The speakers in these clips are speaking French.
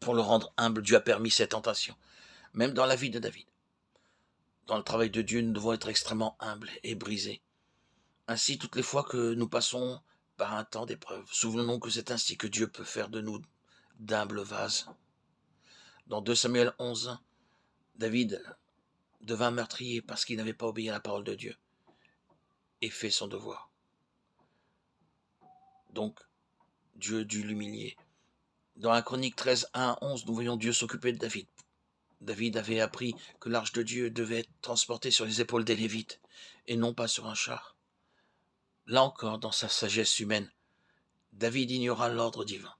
Pour le rendre humble, Dieu a permis ces tentations, même dans la vie de David. Dans le travail de Dieu, nous devons être extrêmement humbles et brisés. Ainsi, toutes les fois que nous passons par un temps d'épreuve, souvenons-nous que c'est ainsi que Dieu peut faire de nous d'humbles vases. Dans 2 Samuel 11, David devint meurtrier parce qu'il n'avait pas obéi à la parole de Dieu et fait son devoir. Donc, Dieu dut l'humilier. Dans la Chronique 13, 1 à 11, nous voyons Dieu s'occuper de David. David avait appris que l'arche de Dieu devait être transportée sur les épaules des Lévites et non pas sur un char. Là encore, dans sa sagesse humaine, David ignora l'ordre divin.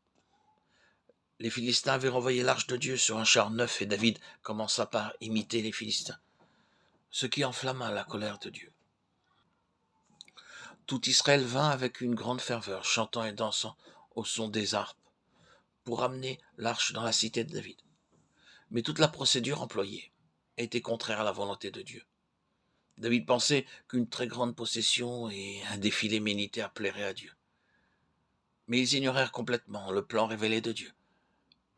Les Philistins avaient renvoyé l'arche de Dieu sur un char neuf et David commença par imiter les Philistins, ce qui enflamma la colère de Dieu. Tout Israël vint avec une grande ferveur, chantant et dansant au son des harpes, pour amener l'arche dans la cité de David. Mais toute la procédure employée était contraire à la volonté de Dieu. David pensait qu'une très grande possession et un défilé militaire plairaient à Dieu. Mais ils ignorèrent complètement le plan révélé de Dieu.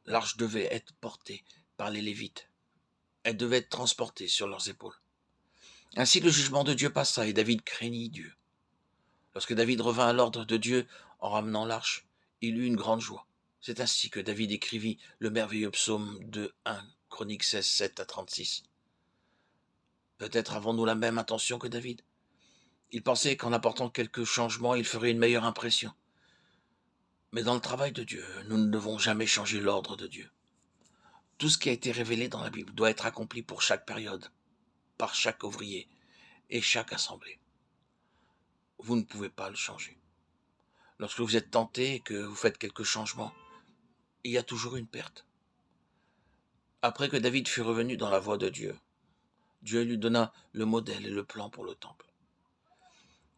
L'arche devait être portée par les Lévites. Elle devait être transportée sur leurs épaules. Ainsi le jugement de Dieu passa et David craignit Dieu. Lorsque David revint à l'ordre de Dieu en ramenant l'arche, il eut une grande joie. C'est ainsi que David écrivit le merveilleux psaume de 1 Chronique 16, 7 à 36. Peut-être avons-nous la même intention que David. Il pensait qu'en apportant quelques changements, il ferait une meilleure impression. Mais dans le travail de Dieu, nous ne devons jamais changer l'ordre de Dieu. Tout ce qui a été révélé dans la Bible doit être accompli pour chaque période, par chaque ouvrier et chaque assemblée. Vous ne pouvez pas le changer. Lorsque vous êtes tenté et que vous faites quelques changements, il y a toujours une perte. Après que David fut revenu dans la voie de Dieu, Dieu lui donna le modèle et le plan pour le temple.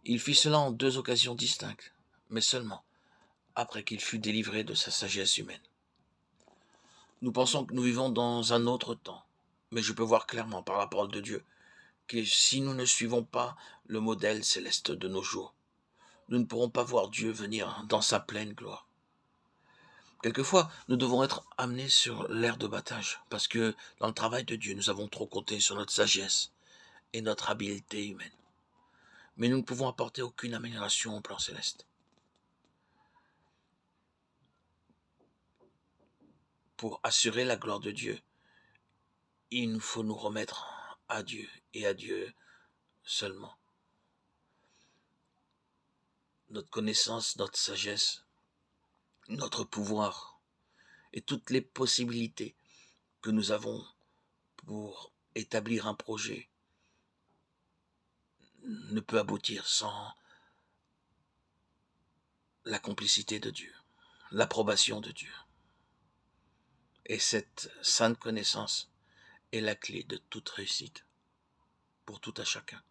Il fit cela en 2 occasions distinctes, mais seulement après qu'il fut délivré de sa sagesse humaine. Nous pensons que nous vivons dans un autre temps, mais je peux voir clairement par la parole de Dieu que si nous ne suivons pas le modèle céleste de nos jours, nous ne pourrons pas voir Dieu venir dans sa pleine gloire. Quelquefois, nous devons être amenés sur l'aire de battage, parce que dans le travail de Dieu, nous avons trop compté sur notre sagesse et notre habileté humaine. Mais nous ne pouvons apporter aucune amélioration au plan céleste. Pour assurer la gloire de Dieu, il nous faut nous remettre à Dieu et à Dieu seulement. Notre connaissance, notre sagesse, notre pouvoir et toutes les possibilités que nous avons pour établir un projet ne peut aboutir sans la complicité de Dieu, l'approbation de Dieu. Et cette sainte connaissance est la clé de toute réussite pour tout à chacun.